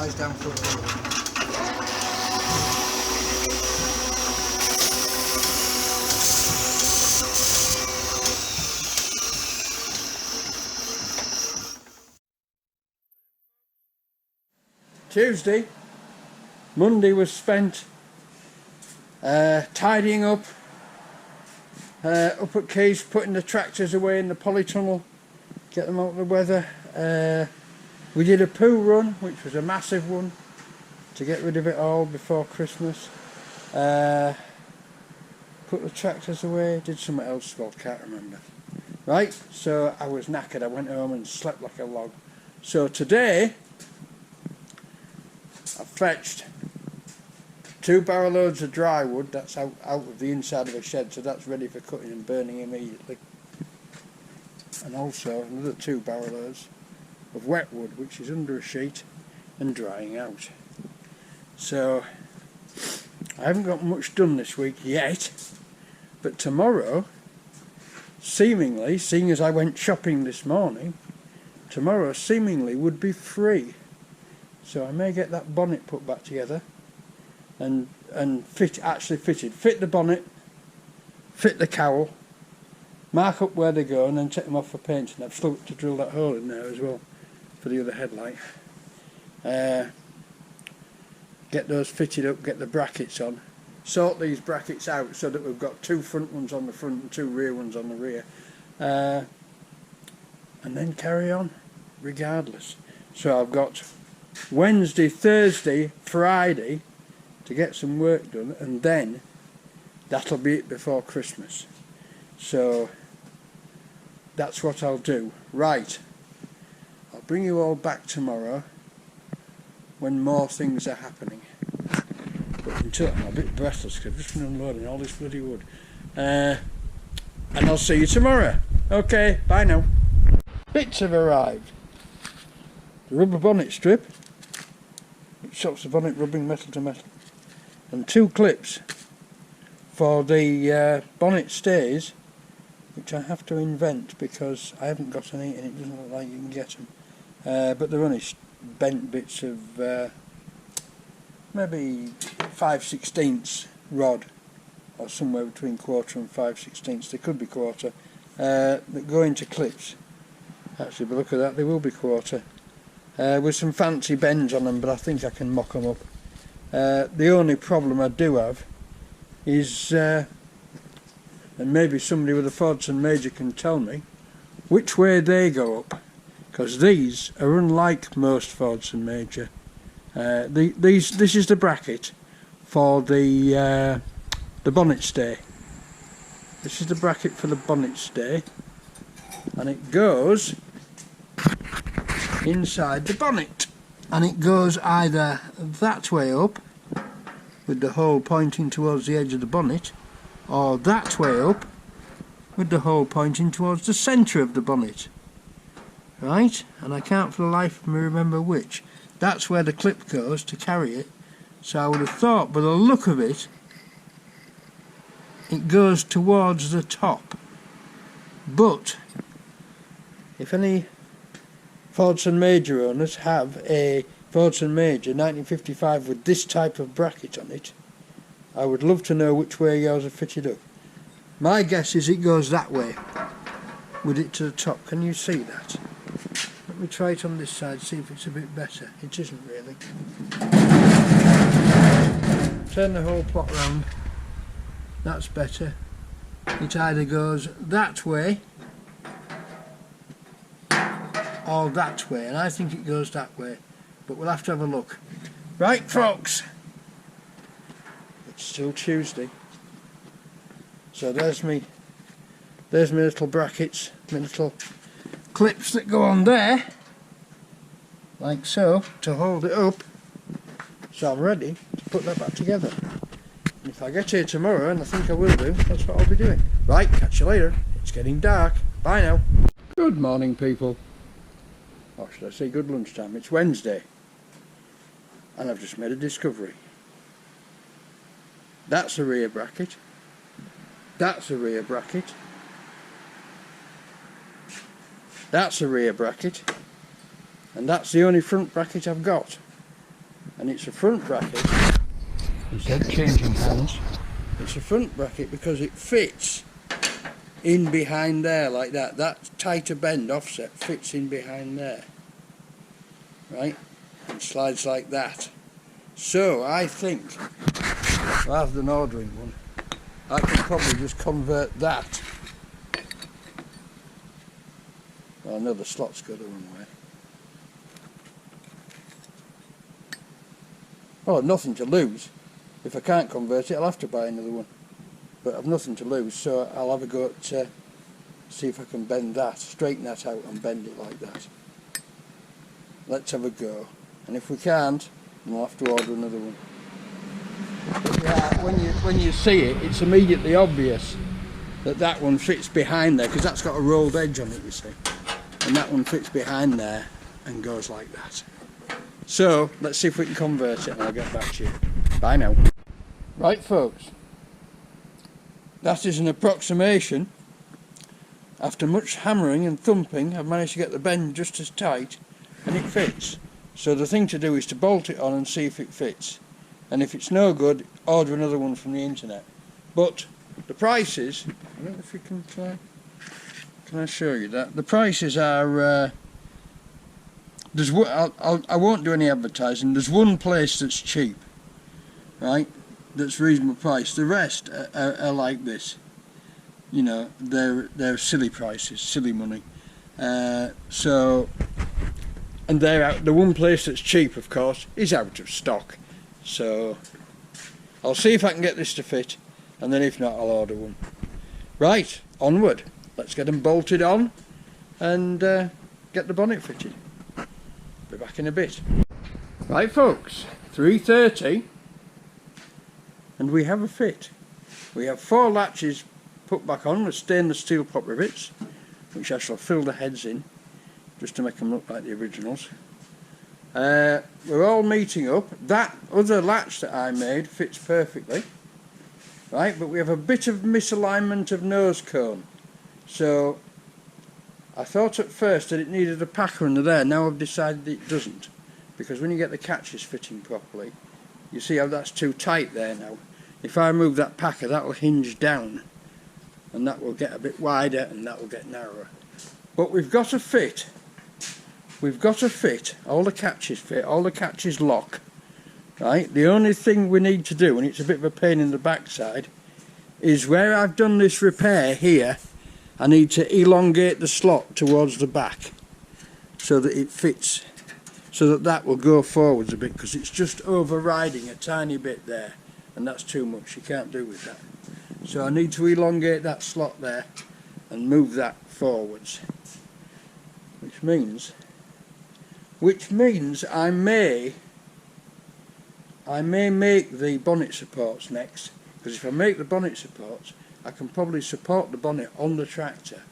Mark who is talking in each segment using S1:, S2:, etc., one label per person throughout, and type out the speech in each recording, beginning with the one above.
S1: finalise down front. Tuesday, Monday was spent tidying up at Keys, putting the tractors away in the polytunnel, get them out of the weather. We did a poo run, which was a massive one, to get rid of it all before Christmas. Put the tractors away, did something else, I can't remember. Right, so I was knackered, I went home and slept like a log. So today, I fetched 2 barrow loads of dry wood, that's out of the inside of a shed, so that's ready for cutting and burning immediately. And also another 2 barrow loads of wet wood, which is under a sheet and drying out. So I haven't got much done this week yet, but tomorrow, seemingly, seeing as I went shopping this morning, tomorrow seemingly would be free. So I may get that bonnet put back together and fit the bonnet, fit the cowl, mark up where they go and then take them off for painting. I've still got to drill that hole in there as well for the other headlight. Get those fitted up, get the brackets on, sort these brackets out so that we've got 2 front ones on the front and 2 rear ones on the rear, and then carry on regardless. So I've got Wednesday, Thursday, Friday to get some work done, and then that'll be it before Christmas. So that's what I'll do. Right, I'll bring you all back tomorrow when more things are happening. But until I'm a bit breathless because I've just been unloading all this bloody wood. And I'll see you tomorrow. Okay, bye now. Bits have arrived. The rubber bonnet strip, which stops the bonnet rubbing metal to metal, and 2 clips for the bonnet stays, which I have to invent because I haven't got any and it doesn't look like you can get them. But they're only bent bits of maybe 5/16 rod, or somewhere between 1/4 and 5/16. They could be 1/4, that go into clips. Actually, but look at that, they will be 1/4. With some fancy bends on them, but I think I can mock them up. The only problem I do have is, and maybe somebody with a Fordson Major can tell me, which way they go up, because these are unlike most Fordson Major. This is the bracket for the bonnet stay. This is the bracket for the bonnet stay, and it goes inside the bonnet, and it goes either that way up with the hole pointing towards the edge of the bonnet, or that way up with the hole pointing towards the centre of the bonnet. Right, and I can't for the life of me remember which. That's where the clip goes to carry it. So I would have thought, by the look of it, it goes towards the top. But if any Fordson Major owners have a Fordson Major 1955 with this type of bracket on it, I would love to know which way yours are fitted up. My guess is it goes that way, with it to the top. Can you see that? Let me try it on this side, see if it's a bit better. It isn't really. Turn the whole plot round. That's better. It either goes that way or that way, and I think it goes that way, but we'll have to have a look. Right, folks, it's still Tuesday, so there's my little brackets, my little clips that go on there, like so, to hold it up, so I'm ready to put that back together. And if I get here tomorrow, and I think I will do, that's what I'll be doing. Right, catch you later. It's getting dark. Bye now. Good morning, people. Or should I say good lunchtime? It's Wednesday, and I've just made a discovery. That's a rear bracket. That's a rear bracket. That's a rear bracket. And that's the only front bracket I've got. and it's a front bracket. Instead of changing hands, it's a front bracket because it fits in behind there like that. That tighter bend offset fits in behind there, right, and slides like that. So I think rather than ordering one, I could probably just convert that. Well, I know the slot's go the wrong way. Well, I've nothing to lose. If I can't convert it, I'll have to buy another one. But I've nothing to lose, so I'll have a go at see if I can bend that, straighten that out and bend it like that. Let's have a go. And if we can't, we'll have to order another one. But yeah, when you see it, it's immediately obvious that that one fits behind there, because that's got a rolled edge on it, you see. And that one fits behind there and goes like that. So let's see if we can convert it and I'll get back to you. Bye now. Right folks, that is an approximation. After much hammering and thumping, I've managed to get the bend just as tight and it fits. So the thing to do is to bolt it on and see if it fits. And if it's no good, order another one from the internet. But the prices, I don't know if you can I show you that? The prices are, I won't do any advertising. There's one place that's cheap, right, that's reasonable price. The rest are like this. You know, they're silly prices, silly money. So, and they're out. The one place that's cheap, of course, is out of stock. So I'll see if I can get this to fit, and then if not, I'll order one. Right, onward. Let's get them bolted on and get the bonnet fitted. Be back in a bit. Right folks, 3:30 and we have a fit. We have 4 latches put back on with stainless steel pop rivets, which I shall fill the heads in just to make them look like the originals. We're all meeting up. That other latch that I made fits perfectly, right, but we have a bit of misalignment of nose cone. So I thought at first that it needed a packer under there. Now I've decided it doesn't, because when you get the catches fitting properly, you see how that's too tight there now. If I move that packer, that will hinge down and that will get a bit wider and that will get narrower. But we've got a fit. We've got a fit. All the catches fit, all the catches lock, right? The only thing we need to do, and it's a bit of a pain in the backside, is where I've done this repair here, I need to elongate the slot towards the back so that it fits, so that that will go forwards a bit, because it's just overriding a tiny bit there and that's too much. You can't do with that. So I need to elongate that slot there and move that forwards, which means I may make the bonnet supports next, because if I make the bonnet supports, I can probably support the bonnet on the tractor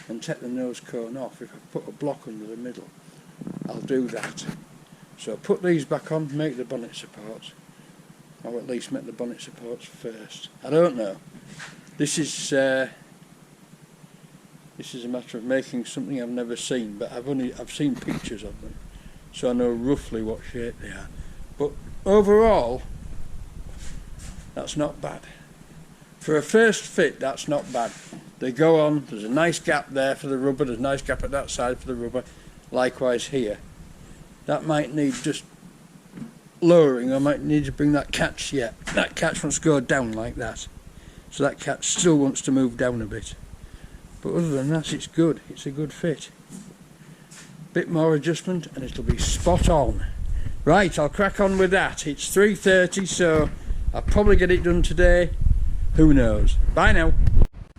S1: and take the nose cone off. If I put a block under the middle, I'll do that. So put these back on, make the bonnet supports, or at least make the bonnet supports first. I don't know. This is a matter of making something I've never seen, but I've seen pictures of them, so I know roughly what shape they are. But overall, that's not bad. For a first fit, that's not bad. They go on, there's a nice gap there for the rubber, there's a nice gap at that side for the rubber, likewise here. That might need just lowering, I might need to bring that catch, yeah, that catch wants to go down like that. So that catch still wants to move down a bit. But other than that, it's good, it's a good fit. Bit more adjustment and it'll be spot on. Right, I'll crack on with that. It's 3:30, so I'll probably get it done today. Who knows? Bye now.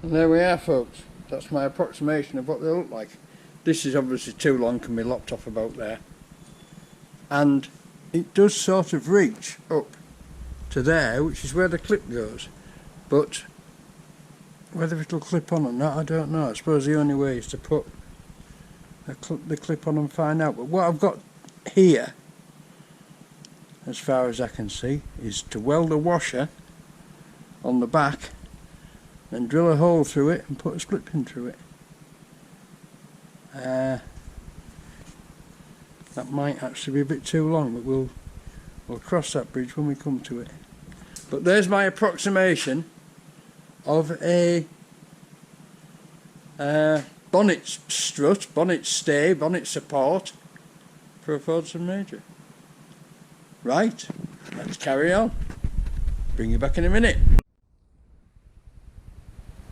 S1: And there we are folks. That's my approximation of what they look like. This is obviously too long, can be lopped off about there. And it does sort of reach up to there, which is where the clip goes. But whether it'll clip on or not, I don't know. I suppose the only way is to put the clip on and find out. But what I've got here, as far as I can see, is to weld a washer on the back, then drill a hole through it and put a split pin through it. That might actually be a bit too long, but We'll cross that bridge when we come to it. But there's my approximation of a bonnet strut, bonnet stay, bonnet support for a Fordson Major. Right, let's carry on. Bring you back in a minute.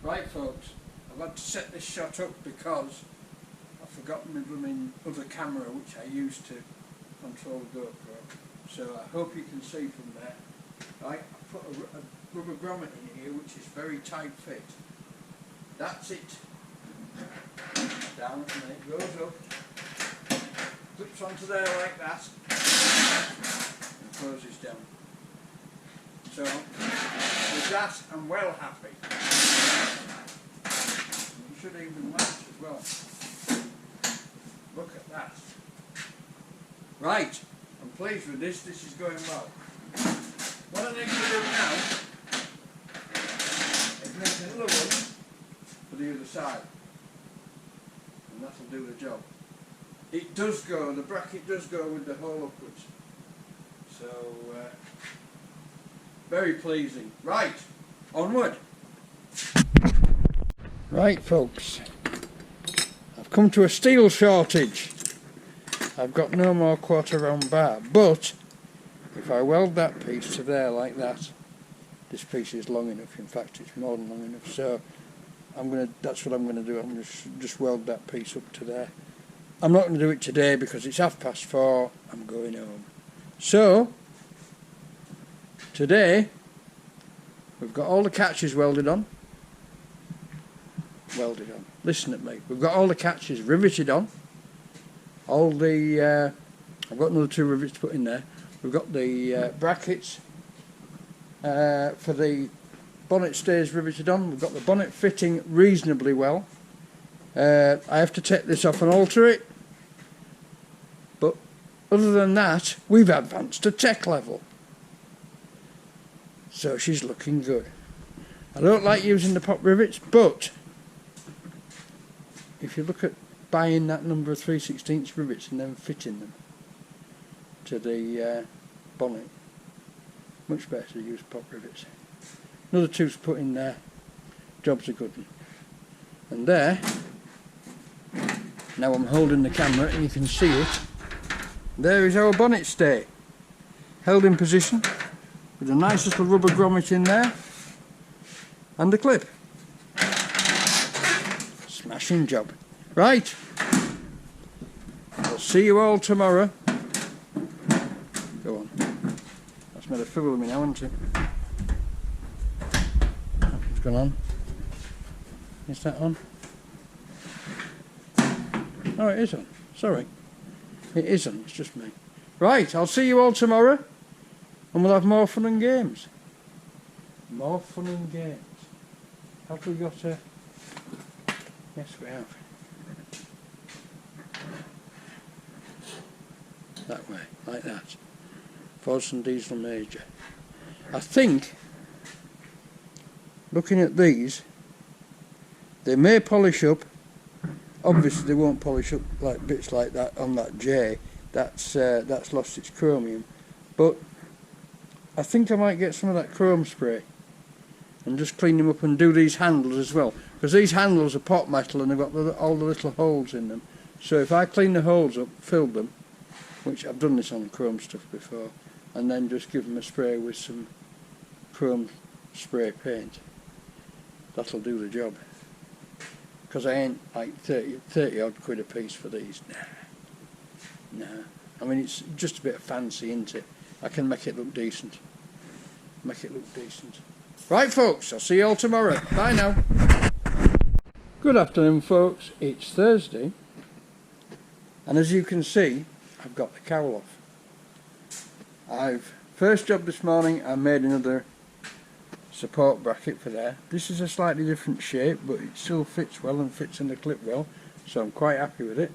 S1: Right folks, I've had to set this shot up because I've forgotten my blooming other camera which I used to control the GoPro. So I hope you can see from there. Right, I put a rubber grommet in here which is very tight fit. That's it. Down and then it goes up. Clips onto there like that. And closes down. So with that I'm well happy. You should even match as well. Look at that. Right, I'm pleased with this. This is going well. What I need to do now is make another one for the other side, and that'll do the job. It does go, the bracket does go with the hole upwards, so very pleasing. Right, onward. Right folks, I've come to a steel shortage. I've got no more quarter round bar, but if I weld that piece to there like that, this piece is long enough. In fact, it's more than long enough. So that's what I'm gonna do. I'm just weld that piece up to there. I'm not gonna do it today because it's 4:30. I'm going home. So today we've got all the catches welded on. Listen at me. We've got all the catches riveted on. All the I've got another 2 rivets to put in there. We've got the brackets for the bonnet stays riveted on. We've got the bonnet fitting reasonably well. I have to take this off and alter it. But other than that, we've advanced to tech level. So she's looking good. I don't like using the pop rivets, but if you look at buying that number of 3/16 rivets and then fitting them to the bonnet, much better to use pop rivets. Another 2's put in there, job's a good one. And there, now I'm holding the camera and you can see it, there is our bonnet stay, held in position with a nice little rubber grommet in there and a clip. Smashing job. Right, I'll see you all tomorrow. Go on. That's made a fool of me now, hasn't it? What's going on? Is that on? Oh, it is on. Sorry. It is on, it's just me. Right, I'll see you all tomorrow and we'll have more fun and games. More fun and games. Have we got a... Yes, we have. That way, like that. Fordson Diesel Major. I think, looking at these, they may polish up. Obviously they won't polish up like bits like that on that J. That's lost its chromium. But I think I might get some of that chrome spray and just clean them up and do these handles as well. Because these handles are pot metal and they've got all the little holes in them. So if I clean the holes up, fill them, which I've done this on chrome stuff before, and then just give them a spray with some chrome spray paint, that'll do the job. Because I ain't like 30 odd quid a piece for these. Nah. I mean, it's just a bit of fancy, isn't it? I can make it look decent. Right folks, I'll see you all tomorrow. Bye now. Good afternoon folks, it's Thursday, and as you can see, I've got the cowl off. First job this morning, I made another support bracket for there. This is a slightly different shape, but it still fits well and fits in the clip well, so I'm quite happy with it.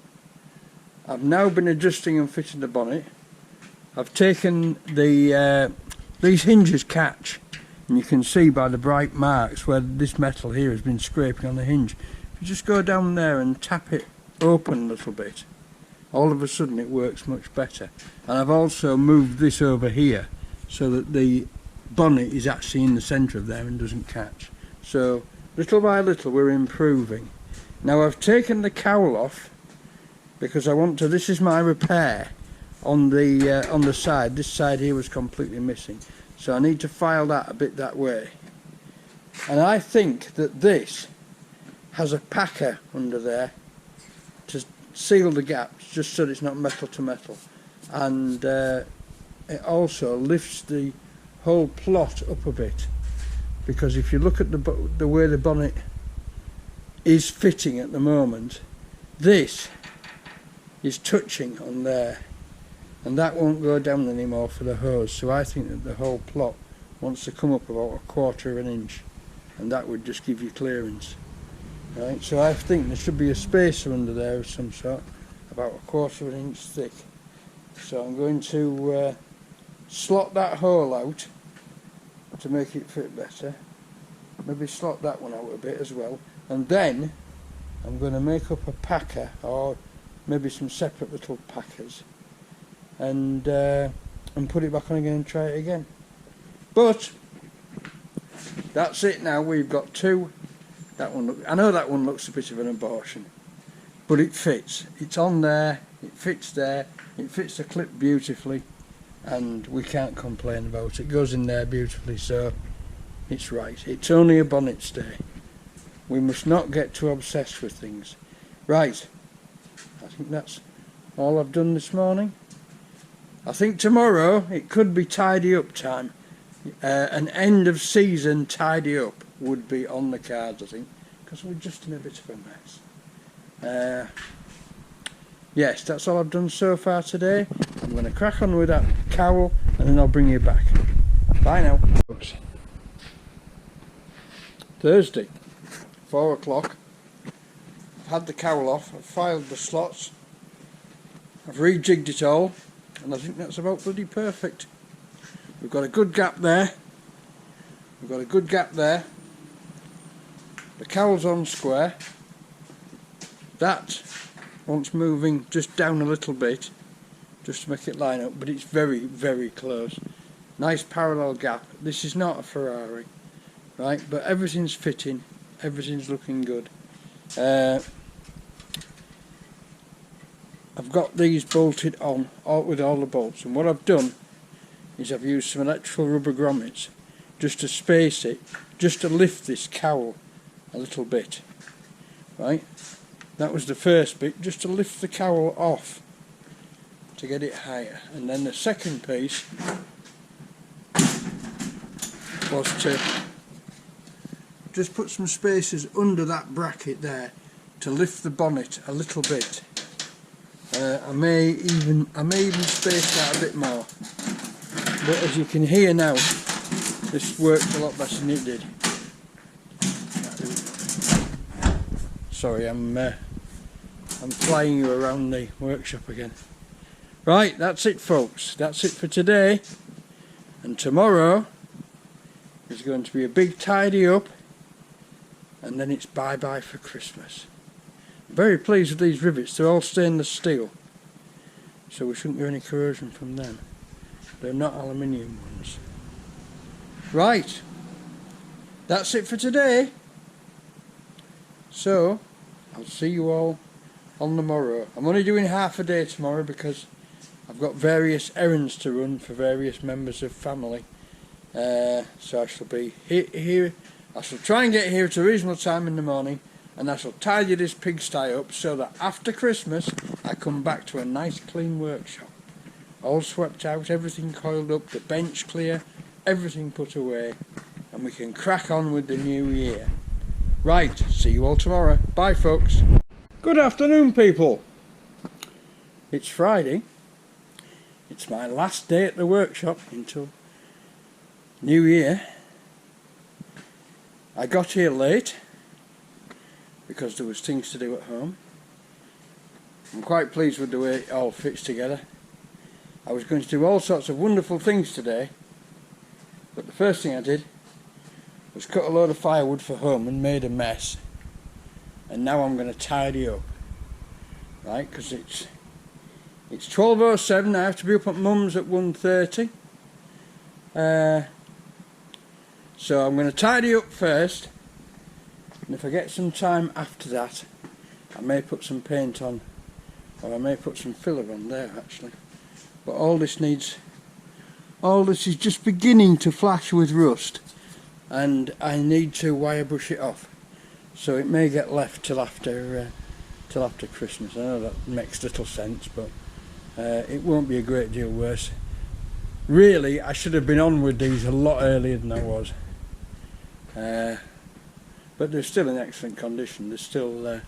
S1: I've now been adjusting and fitting the bonnet. I've taken the these hinges catch, and you can see by the bright marks where this metal here has been scraping on the hinge. If you just go down there and tap it open a little bit, all of a sudden it works much better. And I've also moved this over here so that the bonnet is actually in the centre of there and doesn't catch. So little by little we're improving. Now I've taken the cowl off because I want to, this is my repair on the side. This side here was completely missing, so I need to file that a bit that way. And I think that this has a packer under there to seal the gaps, just so that it's not metal to metal, and it also lifts the whole plot up a bit, because if you look at the way the bonnet is fitting at the moment, this is touching on there, and that won't go down anymore for the hose. So I think that the whole plot wants to come up about 1/4 of an inch, and that would just give you clearance. Right, so I think there should be a spacer under there of some sort, about 1/4 of an inch thick. So I'm going to slot that hole out to make it fit better. Maybe slot that one out a bit as well, and then I'm going to make up a packer, or maybe some separate little packers, and put it back on again and try it again. But that's it now. We've got two. That one, I know that one looks a bit of an abortion, but it fits. It's on there, it fits there, it fits the clip beautifully, and we can't complain about it. It goes in there beautifully, so it's right. It's only a bonnet stay. We must not get too obsessed with things. Right, I think that's all I've done this morning. I think tomorrow it could be tidy up time. An end of season tidy up would be on the cards, I think, because we're just in a bit of a mess. Yes, that's all I've done so far today. I'm going to crack on with that cowl and then I'll bring you back. Bye now. Thursday, 4 o'clock. I've had the cowl off, I've filed the slots, I've rejigged it all, and I think that's about bloody perfect. We've got a good gap there, we've got a good gap there, the cowl's on square, that wants moving just down a little bit, just to make it line up, but it's very, very close. Nice parallel gap. This is not a Ferrari, right, but everything's fitting, everything's looking good. I've got these bolted on with all the bolts, and what I've done is I've used some electrical rubber grommets just to space it, just to lift this cowl a little bit, right? That was the first bit, just to lift the cowl off to get it higher, and then the second piece was to just put some spacers under that bracket there to lift the bonnet a little bit. I may even space that a bit more, but as you can hear now, this worked a lot better than it did. Sorry, I'm flying you around the workshop again. Right, that's it folks, that's it for today, and tomorrow is going to be a big tidy up, and then it's bye bye for Christmas. Very pleased with these rivets, they're all stainless steel, so we shouldn't get any corrosion from them. They're not aluminium ones. Right, that's it for today. So, I'll see you all on the morrow. I'm only doing half a day tomorrow because I've got various errands to run for various members of family. So I shall be here. I shall try and get here at a reasonable time in the morning, and I shall tidy this pigsty up so that after Christmas I come back to a nice clean workshop. All swept out, everything coiled up, the bench clear, everything put away, and we can crack on with the new year. Right, see you all tomorrow. Bye folks. Good afternoon people. It's Friday. It's my last day at the workshop until New Year. I got here late because there was things to do at home. I'm quite pleased with the way it all fits together. I was going to do all sorts of wonderful things today, but the first thing I did was cut a load of firewood for home and made a mess, and now I'm going to tidy up, right, because it's It's 12:07. I have to be up at Mum's at 1:30. So I'm going to tidy up first, and if I get some time after that, I may put some paint on, or I may put some filler on there actually. But all this is just beginning to flash with rust, and I need to wire brush it off. So it may get left till after Christmas. I know that makes little sense, but it won't be a great deal worse. Really, I should have been on with these a lot earlier than I was. But they're still in excellent condition. There's still no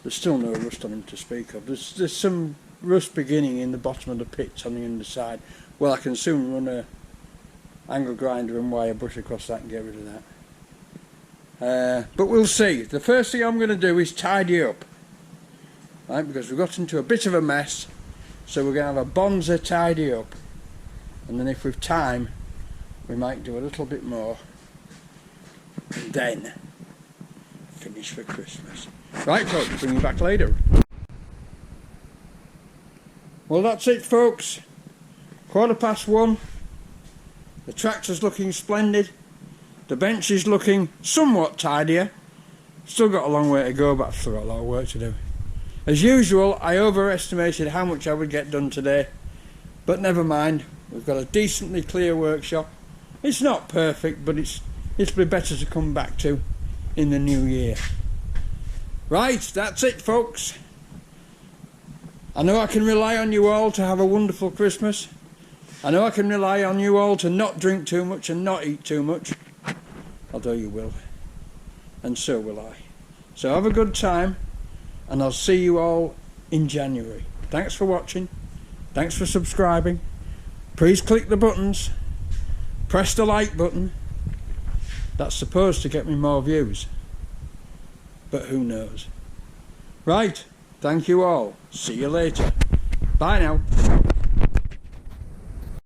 S1: rust on them to speak of. There's some rust beginning in the bottom of the pits on the underside. Well, I can soon run a angle grinder and wire brush across that and get rid of that. But we'll see. The first thing I'm going to do is tidy up, right? Because we've got into a bit of a mess, so we're going to have a bonza tidy up, and then if we've time, we might do a little bit more, and then finish for Christmas. Right, folks, bring you back later. Well, that's it, folks. 1:15. The tractor's looking splendid. The bench is looking somewhat tidier. Still got a long way to go, but I've still got a lot of work to do. As usual, I overestimated how much I would get done today, but never mind. We've got a decently clear workshop. It's not perfect, but it'll be better to come back to in the new year. Right, that's it, folks. I know I can rely on you all to have a wonderful Christmas. I know I can rely on you all to not drink too much and not eat too much. Although you will. And so will I. So have a good time, and I'll see you all in January. Thanks for watching. Thanks for subscribing. Please click the buttons. Press the like button. That's supposed to get me more views. But who knows. Right. Thank you all. See you later. Bye now.